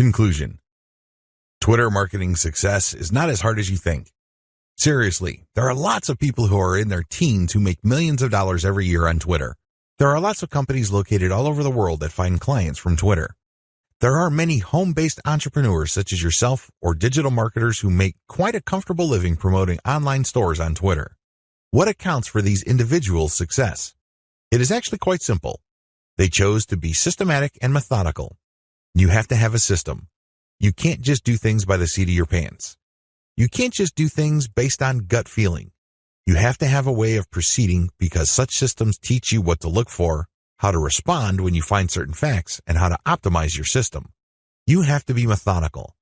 Conclusion. Twitter marketing success is not as hard as you think. Seriously, there are lots of people who are in their teens who make millions of dollars every year on Twitter. There are lots of companies located all over the world that find clients from Twitter. There are many home-based entrepreneurs such as yourself or digital marketers who make quite a comfortable living promoting online stores on Twitter. What accounts for these individuals' success? It is actually quite simple. They chose to be systematic and methodical. You have to have a system. You can't just do things by the seat of your pants. You can't just do things based on gut feeling. You have to have a way of proceeding because such systems teach you what to look for, how to respond when you find certain facts, and how to optimize your system. You have to be methodical.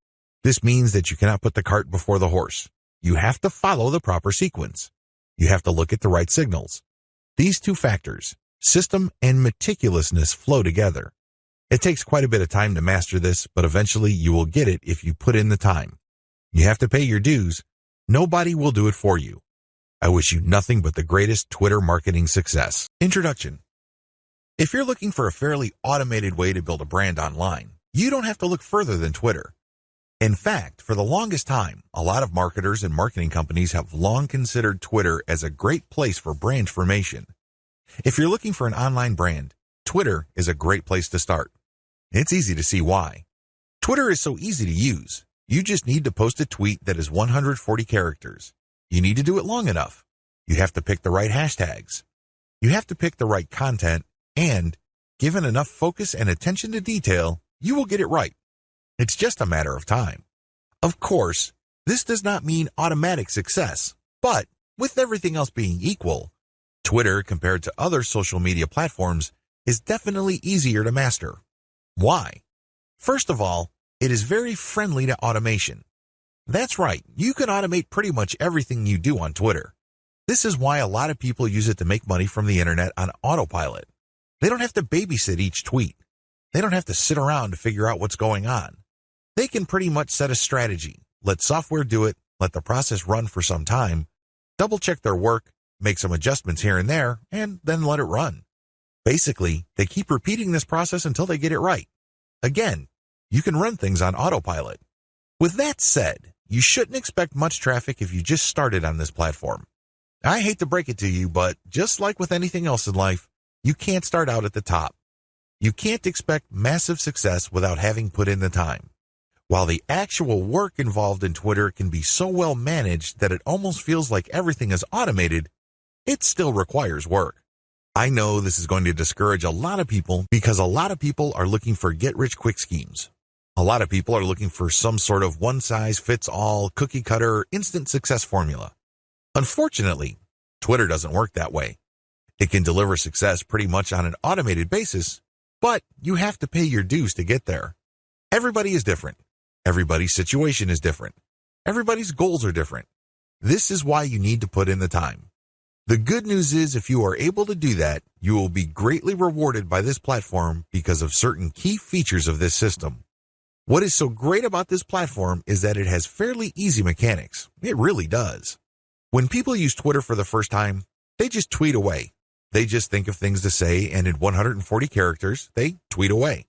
This means that you cannot put the cart before the horse. You have to follow the proper sequence. You have to look at the right signals. These two factors, system and meticulousness, flow together. It takes quite a bit of time to master this, but eventually you will get it if you put in the time. You have to pay your dues. Nobody will do it for you. I wish you nothing but the greatest Twitter marketing success. Introduction. If you're looking for a fairly automated way to build a brand online, you don't have to look further than Twitter. In fact, for the longest time, a lot of marketers and marketing companies have long considered Twitter as a great place for brand formation. If you're looking for an online brand, Twitter is a great place to start. It's easy to see why. Twitter is so easy to use. You just need to post a tweet that is 140 characters. You need to do it long enough. You have to pick the right hashtags. You have to pick the right content, and given enough focus and attention to detail, you will get it right. It's just a matter of time. Of course, this does not mean automatic success, but with everything else being equal, Twitter, compared to other social media platforms, is definitely easier to master. Why? First of all, it is very friendly to automation. That's right, you can automate pretty much everything you do on Twitter. This is why a lot of people use it to make money from the internet on autopilot. They don't have to babysit each tweet. They don't have to sit around to figure out what's going on. They can pretty much set a strategy, let software do it, let the process run for some time, double-check their work, make some adjustments here and there, and then let it run. Basically, they keep repeating this process until they get it right. Again, you can run things on autopilot. With that said, you shouldn't expect much traffic if you just started on this platform. I hate to break it to you, but just like with anything else in life, you can't start out at the top. You can't expect massive success without having put in the time. While the actual work involved in Twitter can be so well managed that it almost feels like everything is automated, it still requires work. I know this is going to discourage a lot of people because a lot of people are looking for get-rich-quick schemes. A lot of people are looking for some sort of one-size-fits-all, cookie-cutter, instant success formula. Unfortunately, Twitter doesn't work that way. It can deliver success pretty much on an automated basis, but you have to pay your dues to get there. Everybody is different. Everybody's situation is different. Everybody's goals are different. This is why you need to put in the time. The good news is if you are able to do that, you will be greatly rewarded by this platform because of certain key features of this system. What is so great about this platform is that it has fairly easy mechanics. It really does. When people use Twitter for the first time, they just tweet away. They just think of things to say, and in 140 characters, they tweet away.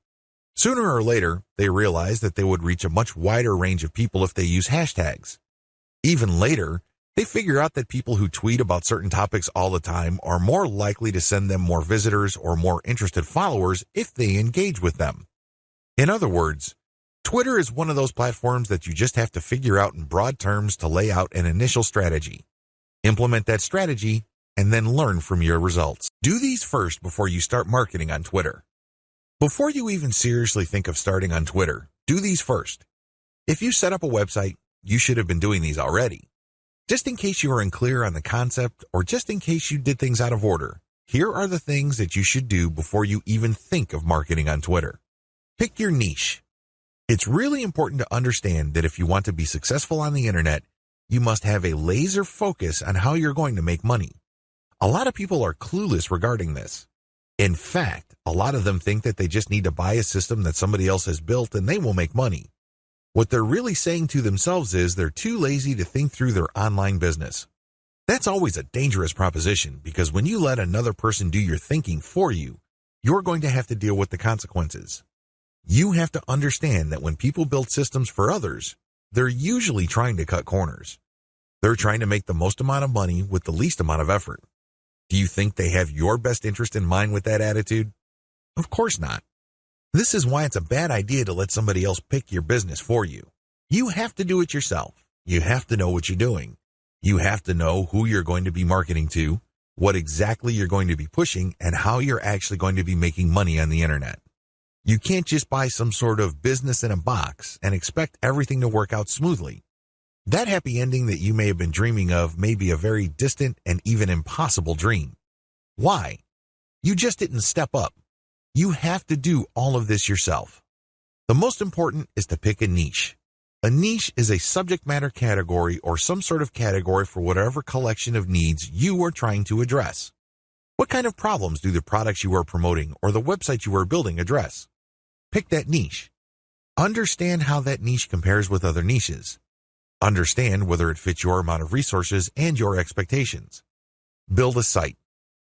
Sooner or later, they realize that they would reach a much wider range of people if they use hashtags. Even later, they figure out that people who tweet about certain topics all the time are more likely to send them more visitors or more interested followers if they engage with them. In other words, Twitter is one of those platforms that you just have to figure out in broad terms to lay out an initial strategy. Implement that strategy, and then learn from your results. Do these first before you start marketing on Twitter. Before you even seriously think of starting on Twitter, do these first. If you set up a website, you should have been doing these already. Just in case you are unclear on the concept, or just in case you did things out of order, here are the things that you should do before you even think of marketing on Twitter. Pick your niche. It's really important to understand that if you want to be successful on the internet, you must have a laser focus on how you're going to make money. A lot of people are clueless regarding this. In fact, a lot of them think that they just need to buy a system that somebody else has built and they will make money. What they're really saying to themselves is they're too lazy to think through their online business. That's always a dangerous proposition because when you let another person do your thinking for you, you're going to have to deal with the consequences. You have to understand that when people build systems for others, they're usually trying to cut corners. They're trying to make the most amount of money with the least amount of effort. Do you think they have your best interest in mind with that attitude? Of course not. This is why it's a bad idea to let somebody else pick your business for you. You have to do it yourself. You have to know what you're doing. You have to know who you're going to be marketing to, what exactly you're going to be pushing, and how you're actually going to be making money on the internet. You can't just buy some sort of business in a box and expect everything to work out smoothly. That happy ending that you may have been dreaming of may be a very distant and even impossible dream. Why? You just didn't step up. You have to do all of this yourself. The most important is to pick a niche. A niche is a subject matter category or some sort of category for whatever collection of needs you are trying to address. What kind of problems do the products you are promoting or the website you are building address? Pick that niche. Understand how that niche compares with other niches. Understand whether it fits your amount of resources and your expectations. Build a site.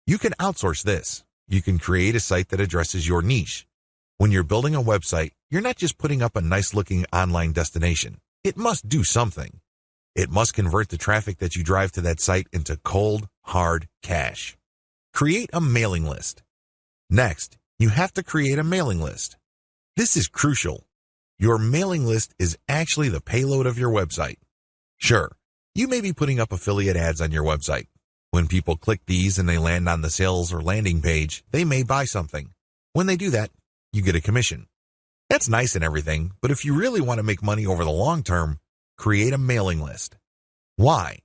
You can outsource this. You can create a site that addresses your niche. When you're building a website, you're not just putting up a nice-looking online destination. It must do something. It must convert the traffic that you drive to that site into cold, hard cash. Create a mailing list. Next, you have to create a mailing list. This is crucial. Your mailing list is actually the payload of your website. Sure, you may be putting up affiliate ads on your website. When people click these and they land on the sales or landing page, they may buy something. When they do that, you get a commission. That's nice and everything, but if you really want to make money over the long term, create a mailing list. Why?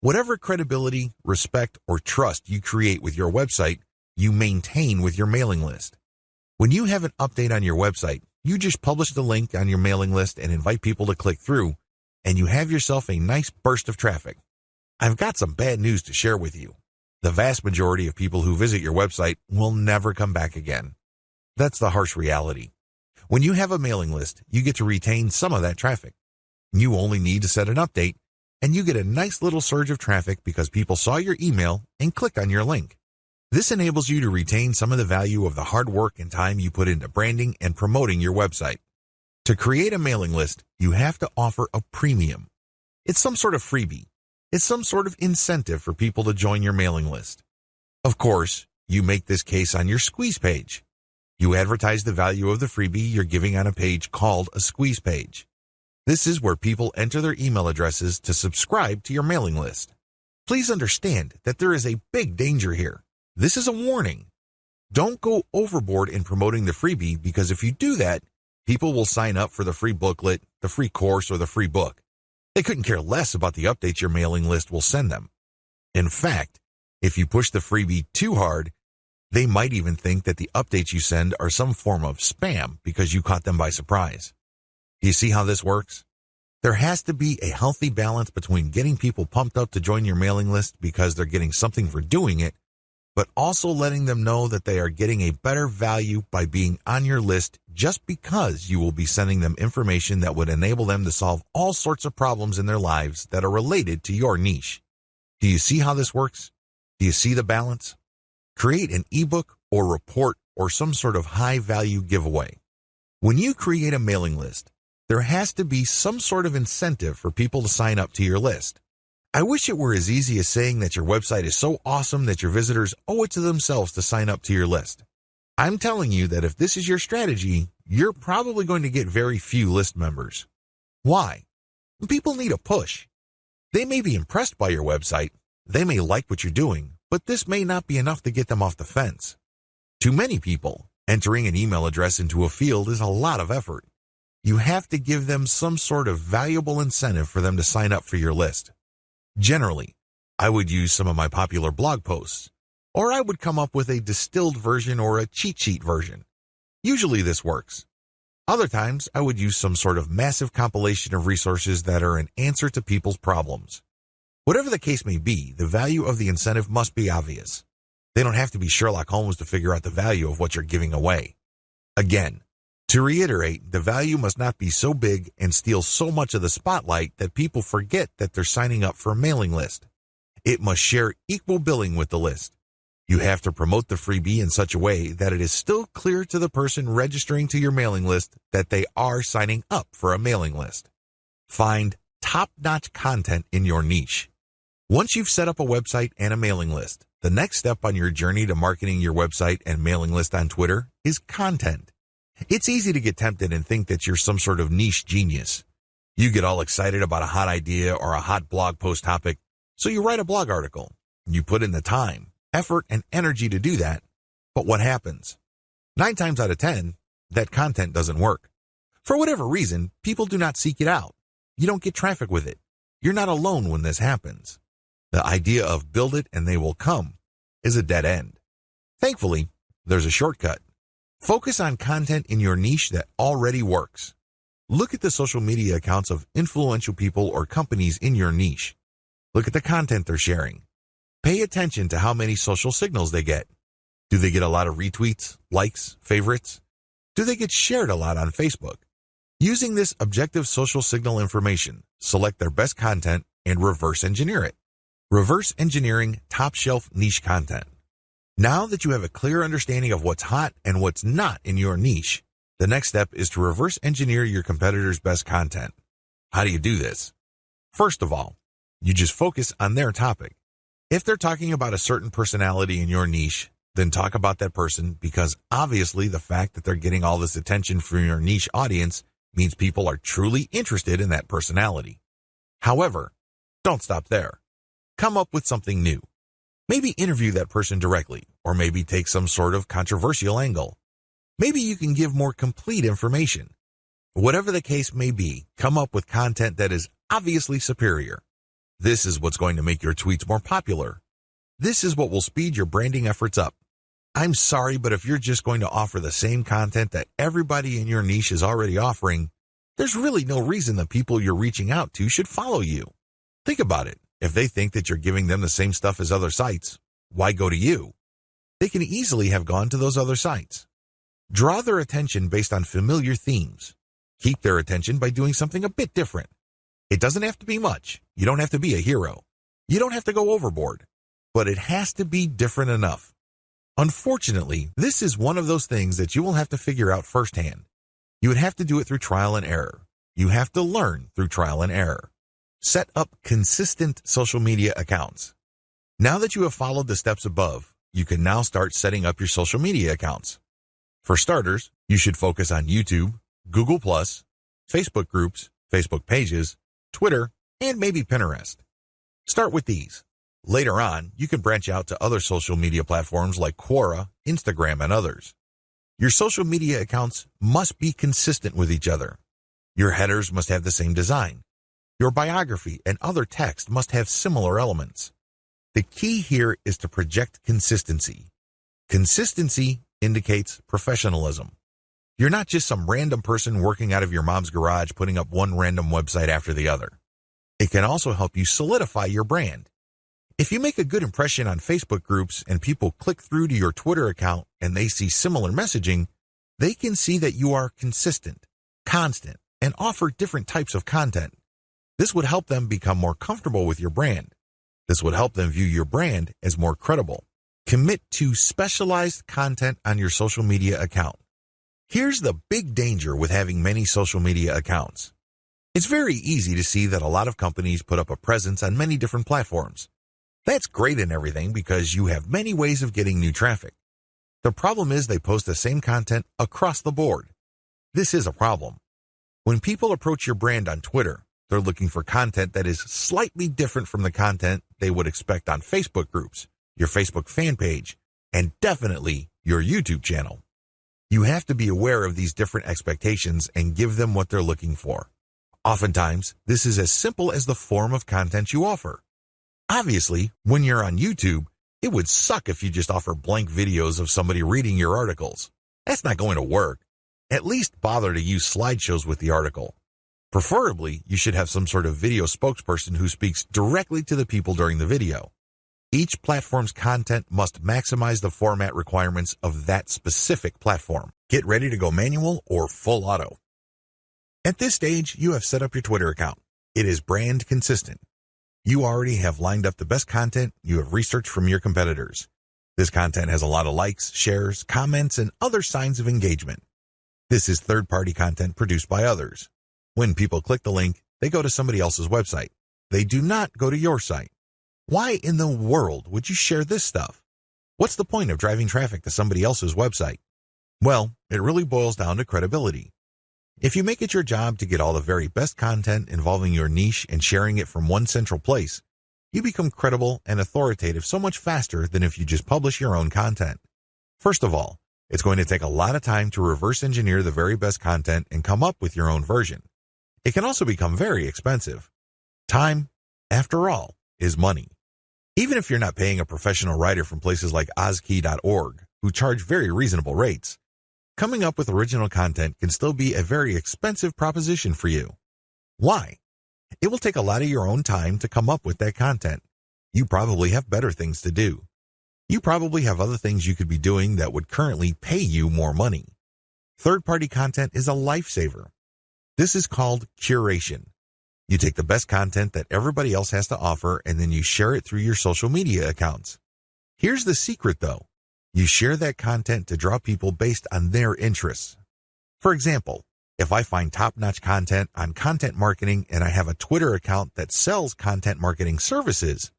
Whatever credibility, respect, or trust you create with your website, you maintain with your mailing list. When you have an update on your website, you just publish the link on your mailing list and invite people to click through, and you have yourself a nice burst of traffic. I've got some bad news to share with you. The vast majority of people who visit your website will never come back again. That's the harsh reality. When you have a mailing list, you get to retain some of that traffic. You only need to set an update, and you get a nice little surge of traffic because people saw your email and clicked on your link. This enables you to retain some of the value of the hard work and time you put into branding and promoting your website. To create a mailing list, you have to offer a premium. It's some sort of freebie. It's some sort of incentive for people to join your mailing list. Of course, you make this case on your squeeze page. You advertise the value of the freebie you're giving on a page called a squeeze page. This is where people enter their email addresses to subscribe to your mailing list. Please understand that there is a big danger here. This is a warning. Don't go overboard in promoting the freebie because if you do that, people will sign up for the free booklet, the free course, or the free book. They couldn't care less about the updates your mailing list will send them. In fact, if you push the freebie too hard, they might even think that the updates you send are some form of spam because you caught them by surprise. Do you see how this works? There has to be a healthy balance between getting people pumped up to join your mailing list because they're getting something for doing it, but also letting them know that they are getting a better value by being on your list just because you will be sending them information that would enable them to solve all sorts of problems in their lives that are related to your niche. Do you see how this works? Do you see the balance? Create an ebook or report or some sort of high-value giveaway. When you create a mailing list, there has to be some sort of incentive for people to sign up to your list. I wish it were as easy as saying that your website is so awesome that your visitors owe it to themselves to sign up to your list. I'm telling you that if this is your strategy, you're probably going to get very few list members. Why? People need a push. They may be impressed by your website, they may like what you're doing, but this may not be enough to get them off the fence. To many people, entering an email address into a field is a lot of effort. You have to give them some sort of valuable incentive for them to sign up for your list. Generally, I would use some of my popular blog posts, or I would come up with a distilled version or a cheat sheet version. Usually this works. Other times, I would use some sort of massive compilation of resources that are an answer to people's problems. Whatever the case may be, the value of the incentive must be obvious. They don't have to be Sherlock Holmes to figure out the value of what you're giving away. Again, to reiterate, the value must not be so big and steal so much of the spotlight that people forget that they're signing up for a mailing list. It must share equal billing with the list. You have to promote the freebie in such a way that it is still clear to the person registering to your mailing list that they are signing up for a mailing list. Find top-notch content in your niche. Once you've set up a website and a mailing list, the next step on your journey to marketing your website and mailing list on Twitter is content. It's easy to get tempted and think that you're some sort of niche genius. You get all excited about a hot idea or a hot blog post topic, so you write a blog article. You put in the time, effort, and energy to do that, but what happens? 9 times out of 10, that content doesn't work. For whatever reason, people do not seek it out. You don't get traffic with it. You're not alone when this happens. The idea of build it and they will come is a dead end. Thankfully, there's a shortcut. Focus on content in your niche that already works. Look at the social media accounts of influential people or companies in your niche. Look at the content they're sharing. Pay attention to how many social signals they get. Do they get a lot of retweets, likes, favorites? Do they get shared a lot on Facebook? Using this objective social signal information, select their best content and reverse engineer it. Reverse engineering top-shelf niche content. Now that you have a clear understanding of what's hot and what's not in your niche, the next step is to reverse engineer your competitors' best content. How do you do this? First of all, you just focus on their topic. If they're talking about a certain personality in your niche, then talk about that person, because obviously the fact that they're getting all this attention from your niche audience means people are truly interested in that personality. However, don't stop there. Come up with something new. Maybe interview that person directly, or maybe take some sort of controversial angle. Maybe you can give more complete information. Whatever the case may be, come up with content that is obviously superior. This is what's going to make your tweets more popular. This is what will speed your branding efforts up. I'm sorry, but if you're just going to offer the same content that everybody in your niche is already offering, there's really no reason the people you're reaching out to should follow you. Think about it. If they think that you're giving them the same stuff as other sites, why go to you? They can easily have gone to those other sites. Draw their attention based on familiar themes. Keep their attention by doing something a bit different. It doesn't have to be much. You don't have to be a hero. You don't have to go overboard. But it has to be different enough. Unfortunately, this is one of those things that you will have to figure out firsthand. You would have to do it through trial and error. You have to learn through trial and error. Set up consistent social media accounts. Now that you have followed the steps above, you can now start setting up your social media accounts. For starters, you should focus on YouTube, Google+, Facebook groups, Facebook pages, Twitter, and maybe Pinterest. Start with these. Later on, you can branch out to other social media platforms like Quora, Instagram, and others. Your social media accounts must be consistent with each other. Your headers must have the same design. Your biography and other text must have similar elements. The key here is to project consistency. Consistency indicates professionalism. You're not just some random person working out of your mom's garage putting up one random website after the other. It can also help you solidify your brand. If you make a good impression on Facebook groups and people click through to your Twitter account and they see similar messaging, they can see that you are consistent, constant, and offer different types of content. This would help them become more comfortable with your brand. This would help them view your brand as more credible. Commit to specialized content on your social media account. Here's the big danger with having many social media accounts. It's very easy to see that a lot of companies put up a presence on many different platforms. That's great and everything because you have many ways of getting new traffic. The problem is they post the same content across the board. This is a problem. When people approach your brand on Twitter, they're looking for content that is slightly different from the content they would expect on Facebook groups, your Facebook fan page, and definitely your YouTube channel. You have to be aware of these different expectations and give them what they're looking for. Oftentimes, this is as simple as the form of content you offer. Obviously, when you're on YouTube, it would suck if you just offer blank videos of somebody reading your articles. That's not going to work. At least bother to use slideshows with the article. Preferably, you should have some sort of video spokesperson who speaks directly to the people during the video. Each platform's content must maximize the format requirements of that specific platform. Get ready to go manual or full auto. At this stage, you have set up your Twitter account. It is brand consistent. You already have lined up the best content you have researched from your competitors. This content has a lot of likes, shares, comments, and other signs of engagement. This is third-party content produced by others. When people click the link, they go to somebody else's website. They do not go to your site. Why in the world would you share this stuff? What's the point of driving traffic to somebody else's website? Well, it really boils down to credibility. If you make it your job to get all the very best content involving your niche and sharing it from one central place, you become credible and authoritative so much faster than if you just publish your own content. First of all, it's going to take a lot of time to reverse engineer the very best content and come up with your own version. It can also become very expensive. Time, after all, is money. Even if you're not paying a professional writer from places like Ozkey.org, who charge very reasonable rates, coming up with original content can still be a very expensive proposition for you. Why? It will take a lot of your own time to come up with that content. You probably have better things to do. You probably have other things you could be doing that would currently pay you more money. Third-party content is a lifesaver. This is called curation. You take the best content that everybody else has to offer and then you share it through your social media accounts. Here's the secret though. You share that content to draw people based on their interests. For example, if I find top-notch content on content marketing and I have a Twitter account that sells content marketing services,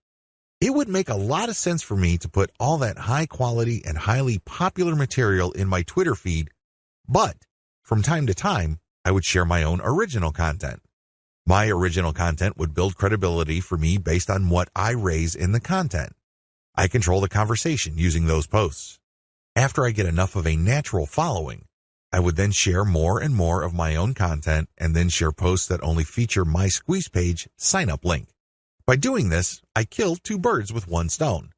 it would make a lot of sense for me to put all that high-quality and highly popular material in my Twitter feed, but from time to time, I would share my own original content. My original content would build credibility for me based on what I raise in the content. I control the conversation using those posts. After I get enough of a natural following, I would then share more and more of my own content and then share posts that only feature my Squeeze Page sign-up link. By doing this, I kill two birds with one stone.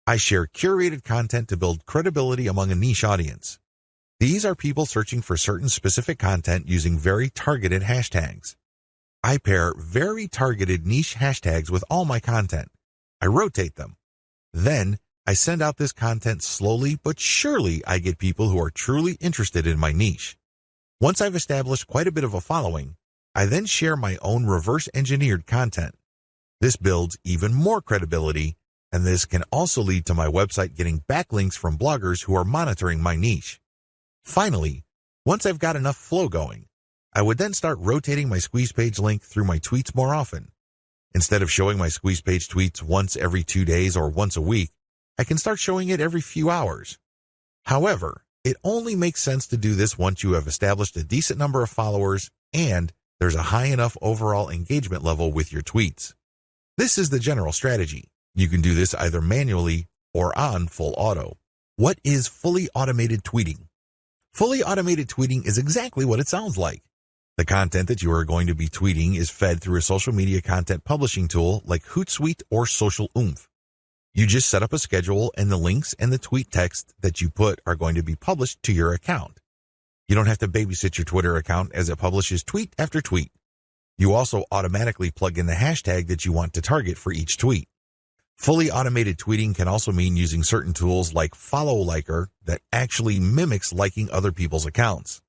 I share curated content to build credibility among a niche audience. These are people searching for certain specific content using very targeted hashtags. I pair very targeted niche hashtags with all my content. I rotate them. Then, I send out this content slowly but surely. I get people who are truly interested in my niche. Once I've established quite a bit of a following, I then share my own reverse-engineered content. This builds even more credibility, and this can also lead to my website getting backlinks from bloggers who are monitoring my niche. Finally, once I've got enough flow going, I would then start rotating my Squeeze Page link through my tweets more often. Instead of showing my Squeeze Page tweets once every 2 days or once a week, I can start showing it every few hours. However, it only makes sense to do this once you have established a decent number of followers and there's a high enough overall engagement level with your tweets. This is the general strategy. You can do this either manually or on full auto. What is fully automated tweeting? Fully automated tweeting is exactly what it sounds like. The content that you are going to be tweeting is fed through a social media content publishing tool like Hootsuite or Social Oomph. You just set up a schedule and the links and the tweet text that you put are going to be published to your account. You don't have to babysit your Twitter account as it publishes tweet after tweet. You also automatically plug in the hashtag that you want to target for each tweet. Fully automated tweeting can also mean using certain tools like Follow Liker that actually mimics liking other people's accounts.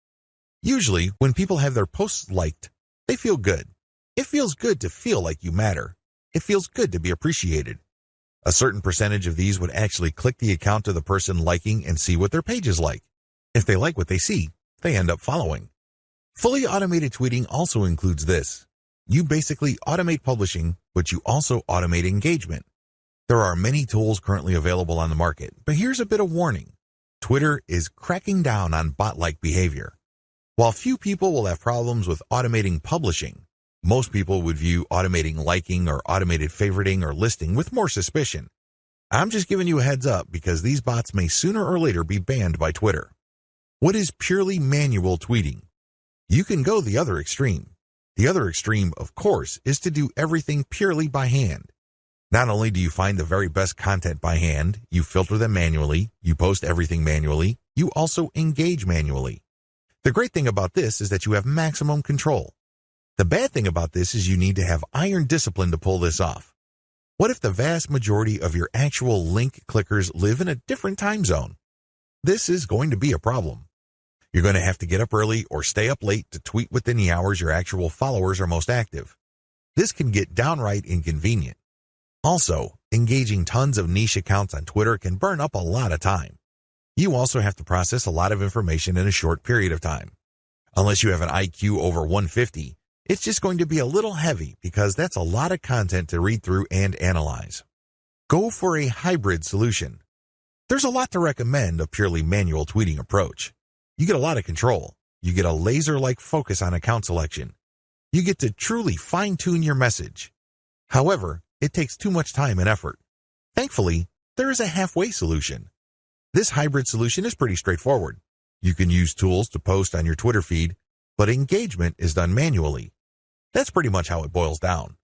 Usually, when people have their posts liked, they feel good. It feels good to feel like you matter. It feels good to be appreciated. A certain percentage of these would actually click the account of the person liking and see what their page is like. If they like what they see, they end up following. Fully automated tweeting also includes this. You basically automate publishing, but you also automate engagement. There are many tools currently available on the market, but here's a bit of warning. Twitter is cracking down on bot-like behavior. While few people will have problems with automating publishing, most people would view automating liking or automated favoriting or listing with more suspicion. I'm just giving you a heads up because these bots may sooner or later be banned by Twitter. What is purely manual tweeting? You can go the other extreme. The other extreme, of course, is to do everything purely by hand. Not only do you find the very best content by hand, you filter them manually, you post everything manually, you also engage manually. The great thing about this is that you have maximum control. The bad thing about this is you need to have iron discipline to pull this off. What if the vast majority of your actual link clickers live in a different time zone? This is going to be a problem. You're going to have to get up early or stay up late to tweet within the hours your actual followers are most active. This can get downright inconvenient. Also, Engaging tons of niche accounts on Twitter can burn up a lot of time. You also have to process a lot of information in a short period of time. Unless you have an IQ over 150, it's just going to be a little heavy because that's a lot of content to read through and analyze. Go for a hybrid solution. There's a lot to recommend a purely manual tweeting approach. You get a lot of control. You get a laser-like focus on account selection. You get to truly fine-tune your message. However, it takes too much time and effort. Thankfully, there is a halfway solution. This hybrid solution is pretty straightforward. You can use tools to post on your Twitter feed, but engagement is done manually. That's pretty much how it boils down.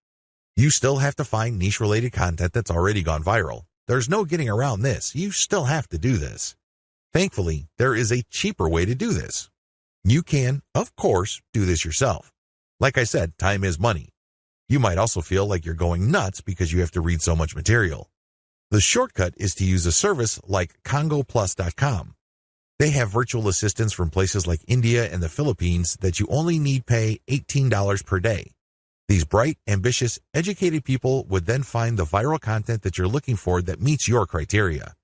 You still have to find niche-related content that's already gone viral. There's no getting around this. You still have to do this. Thankfully, there is a cheaper way to do this. You can, of course, do this yourself. Like I said, time is money. You might also feel like you're going nuts because you have to read so much material. The shortcut is to use a service like congoplus.com. They have virtual assistants from places like India and the Philippines that you only need pay $18 per day. These bright, ambitious, educated people would then find the viral content that you're looking for that meets your criteria.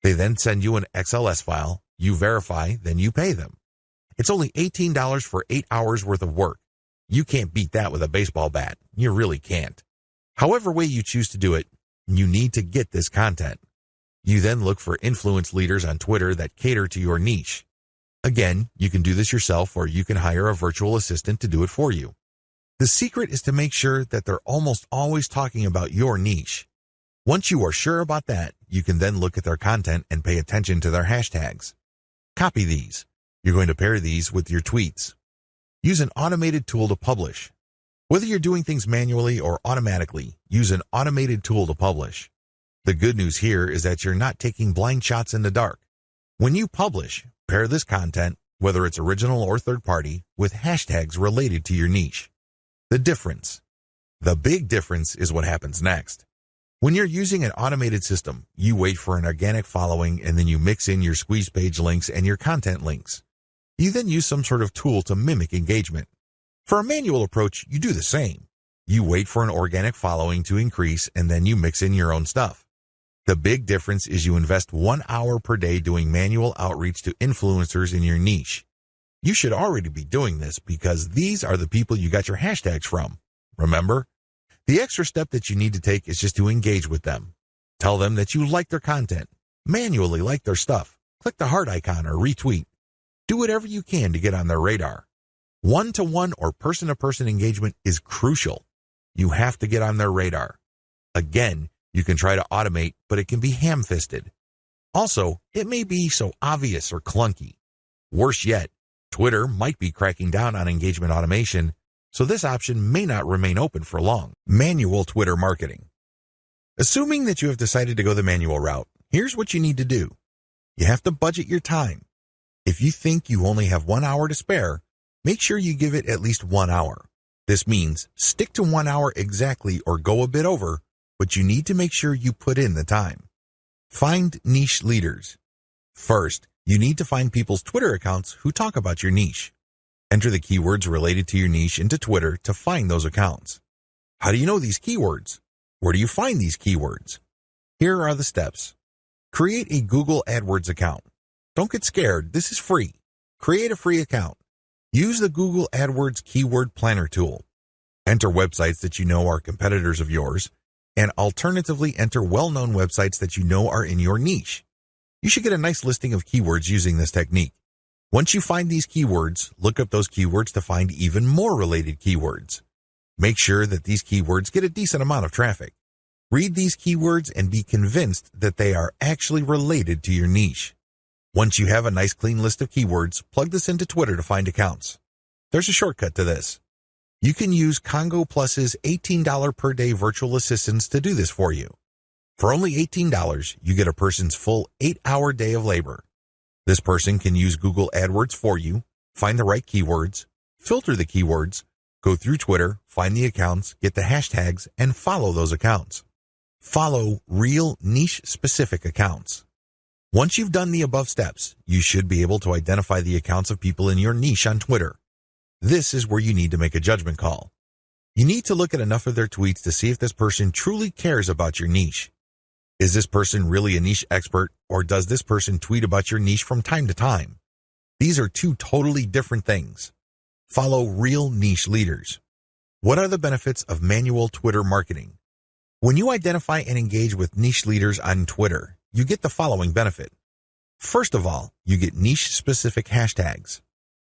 They then send you an XLS file, you verify, then you pay them. It's only $18 for 8 hours worth of work. You can't beat that with a baseball bat. You really can't. However way you choose to do it, you need to get this content. You then look for influence leaders on Twitter that cater to your niche. Again, you can do this yourself or you can hire a virtual assistant to do it for you. The secret is to make sure that they're almost always talking about your niche. Once you are sure about that, you can then look at their content and pay attention to their hashtags. Copy these. You're going to pair these with your tweets. Use an automated tool to publish. Whether you're doing things manually or automatically, use an automated tool to publish. The good news here is that you're not taking blind shots in the dark. When you publish, pair this content, whether it's original or third-party, with hashtags related to your niche. The big difference is what happens next. When you're using an automated system, you wait for an organic following and then you mix in your squeeze page links and your content links. You then use some sort of tool to mimic engagement. For a manual approach, you do the same. You wait for an organic following to increase and then you mix in your own stuff. The big difference is you invest 1 hour per day doing manual outreach to influencers in your niche. You should already be doing this because these are the people you got your hashtags from. Remember? The extra step that you need to take is just to engage with them. Tell them that you like their content. Manually like their stuff. Click the heart icon or retweet. Do whatever you can to get on their radar. One-to-one or person-to-person engagement is crucial. You have to get on their radar. Again, you can try to automate, but it can be ham-fisted. Also, it may be so obvious or clunky. Worse yet, Twitter might be cracking down on engagement automation, so this option may not remain open for long. Manual Twitter marketing. Assuming that you have decided to go the manual route, here's what you need to do. You have to budget your time. If you think you only have 1 hour to spare, make sure you give it at least 1 hour. This means stick to 1 hour exactly or go a bit over, but you need to make sure you put in the time. Find niche leaders. First, you need to find people's Twitter accounts who talk about your niche. Enter the keywords related to your niche into Twitter to find those accounts. How do you know these keywords? Where do you find these keywords? Here are the steps. Create a Google AdWords account. Don't get scared, this is free. Create a free account. Use the Google AdWords Keyword Planner tool. Enter websites that you know are competitors of yours, and alternatively enter well-known websites that you know are in your niche. You should get a nice listing of keywords using this technique. Once you find these keywords, look up those keywords to find even more related keywords. Make sure that these keywords get a decent amount of traffic. Read these keywords and be convinced that they are actually related to your niche. Once you have a nice clean list of keywords, plug this into Twitter to find accounts. There's a shortcut to this. You can use Congo Plus's $18 per day virtual assistants to do this for you. For only $18, you get a person's full 8-hour day of labor. This person can use Google AdWords for you, find the right keywords, filter the keywords, go through Twitter, find the accounts, get the hashtags, and follow those accounts. Follow real niche-specific accounts. Once you've done the above steps, you should be able to identify the accounts of people in your niche on Twitter. This is where you need to make a judgment call. You need to look at enough of their tweets to see if this person truly cares about your niche. Is this person really a niche expert, or does this person tweet about your niche from time to time? These are two totally different things. Follow real niche leaders. What are the benefits of manual Twitter marketing? When you identify and engage with niche leaders on Twitter, you get the following benefit. First of all, you get niche-specific hashtags.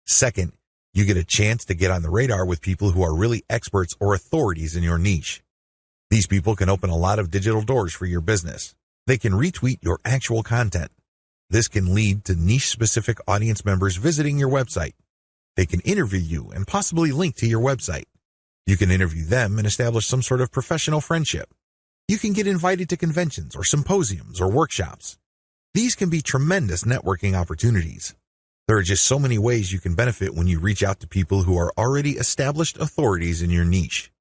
Second, you get a chance to get on the radar with people who are really experts or authorities in your niche. These people can open a lot of digital doors for your business. They can retweet your actual content. This can lead to niche-specific audience members visiting your website. They can interview you and possibly link to your website. You can interview them and establish some sort of professional friendship. You can get invited to conventions or symposiums or workshops. These can be tremendous networking opportunities. There are just so many ways you can benefit when you reach out to people who are already established authorities in your niche.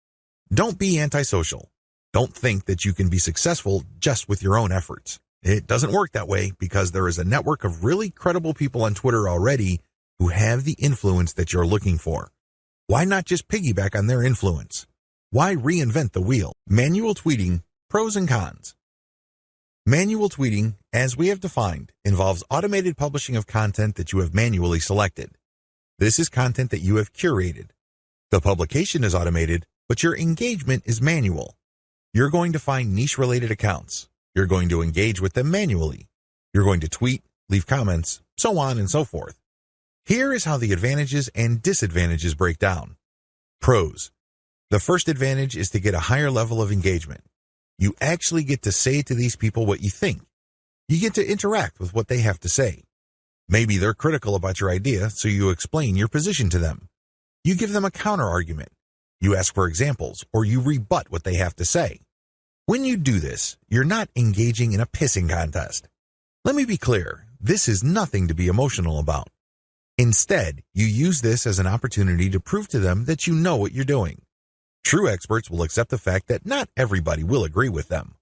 Don't be antisocial. Don't think that you can be successful just with your own efforts. It doesn't work that way because there is a network of really credible people on Twitter already who have the influence that you're looking for. Why not just piggyback on their influence? Why reinvent the wheel? Manual tweeting, pros and cons. Manual tweeting, as we have defined, involves automated publishing of content that you have manually selected. This is content that you have curated. The publication is automated, but your engagement is manual. You're going to find niche-related accounts. You're going to engage with them manually. You're going to tweet, leave comments, so on and so forth. Here is how the advantages and disadvantages break down. Pros. The first advantage is to get a higher level of engagement. You actually get to say to these people what you think. You get to interact with what they have to say. Maybe they're critical about your idea, so you explain your position to them. You give them a counter-argument. You ask for examples, or you rebut what they have to say. When you do this, you're not engaging in a pissing contest. Let me be clear, this is nothing to be emotional about. Instead, you use this as an opportunity to prove to them that you know what you're doing. True experts will accept the fact that not everybody will agree with them.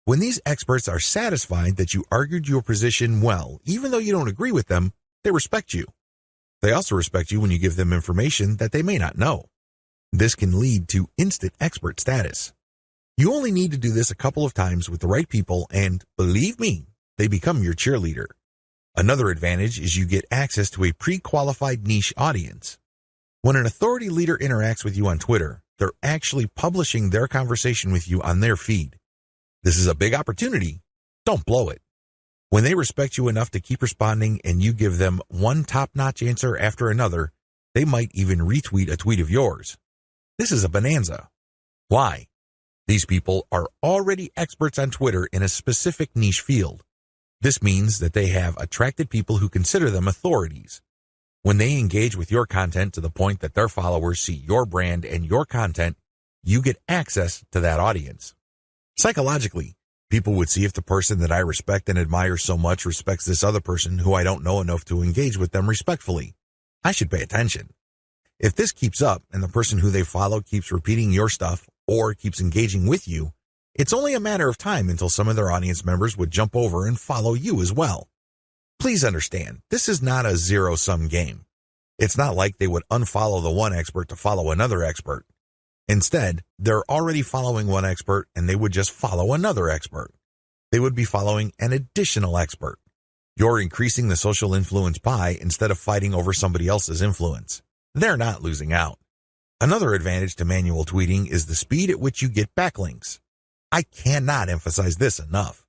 When these experts are satisfied that you argued your position well, even though you don't agree with them, they respect you. They also respect you when you give them information that they may not know. This can lead to instant expert status. You only need to do this a couple of times with the right people and, believe me, they become your cheerleader. Another advantage is you get access to a pre-qualified niche audience. When an authority leader interacts with you on Twitter, they're actually publishing their conversation with you on their feed. This is a big opportunity. Don't blow it. When they respect you enough to keep responding and you give them one top-notch answer after another, they might even retweet a tweet of yours. This is a bonanza. Why? These people are already experts on Twitter in a specific niche field. This means that they have attracted people who consider them authorities. When they engage with your content to the point that their followers see your brand and your content, you get access to that audience. Psychologically, people would see if the person that I respect and admire so much respects this other person who I don't know enough to engage with them respectfully. I should pay attention. If this keeps up and the person who they follow keeps repeating your stuff or keeps engaging with you, it's only a matter of time until some of their audience members would jump over and follow you as well. Please understand, this is not a zero-sum game. It's not like they would unfollow the one expert to follow another expert. Instead, they're already following one expert and they would just follow another expert. They would be following an additional expert. You're increasing the social influence pie instead of fighting over somebody else's influence. They're not losing out. Another advantage to manual tweeting is the speed at which you get backlinks. I cannot emphasize this enough.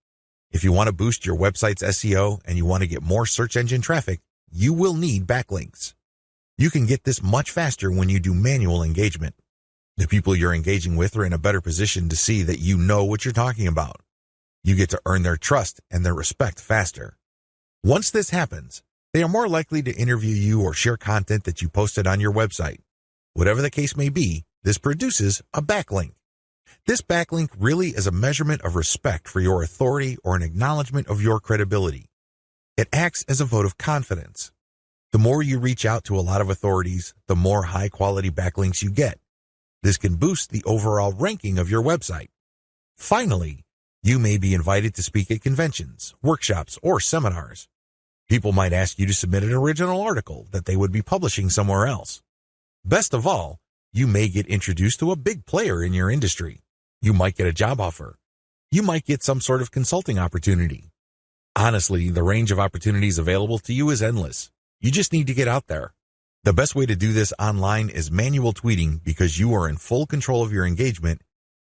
If you want to boost your website's SEO and you want to get more search engine traffic, you will need backlinks. You can get this much faster when you do manual engagement. The people you're engaging with are in a better position to see that you know what you're talking about. You get to earn their trust and their respect faster. Once this happens, they are more likely to interview you or share content that you posted on your website. Whatever the case may be, this produces a backlink. This backlink really is a measurement of respect for your authority or an acknowledgement of your credibility. It acts as a vote of confidence. The more you reach out to a lot of authorities, the more high-quality backlinks you get. This can boost the overall ranking of your website. Finally, you may be invited to speak at conventions, workshops, or seminars. People might ask you to submit an original article that they would be publishing somewhere else. Best of all, you may get introduced to a big player in your industry. You might get a job offer. You might get some sort of consulting opportunity. Honestly, the range of opportunities available to you is endless. You just need to get out there. The best way to do this online is manual tweeting because you are in full control of your engagement,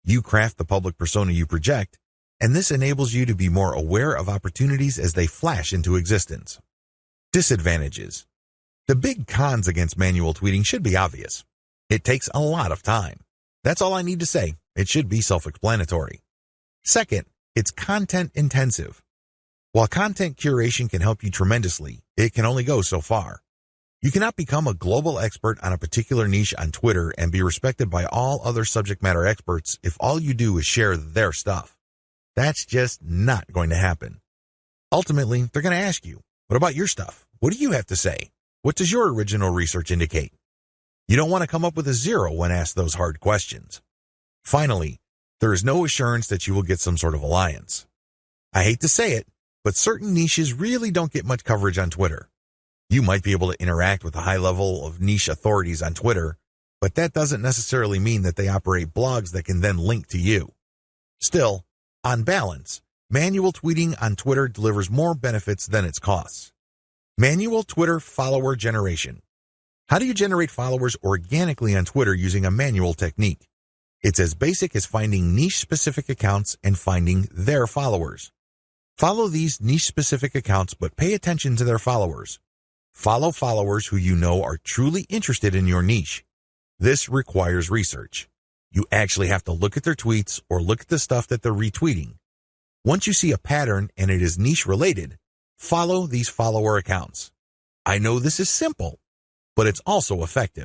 you craft the public persona you project, and this enables you to be more aware of opportunities as they flash into existence. Disadvantages. The big cons against manual tweeting should be obvious. It takes a lot of time. That's all I need to say. It should be self-explanatory. Second, it's content intensive. While content curation can help you tremendously, it can only go so far. You cannot become a global expert on a particular niche on Twitter and be respected by all other subject matter experts if all you do is share their stuff. That's just not going to happen. Ultimately, they're going to ask you, what about your stuff? What do you have to say? What does your original research indicate? You don't want to come up with a zero when asked those hard questions. Finally, there is no assurance that you will get some sort of alliance. I hate to say it, but certain niches really don't get much coverage on Twitter. You might be able to interact with a high level of niche authorities on Twitter, but that doesn't necessarily mean that they operate blogs that can then link to you. Still, on balance, manual tweeting on Twitter delivers more benefits than its costs. Manual Twitter follower generation. How do you generate followers organically on Twitter using a manual technique? It's as basic as finding niche-specific accounts and finding their followers. Follow these niche-specific accounts, but pay attention to their followers. Follow followers who you know are truly interested in your niche. This requires research. You actually have to look at their tweets or look at the stuff that they're retweeting. Once you see a pattern and it is niche related, follow these follower accounts. I know this is simple, but it's also effective.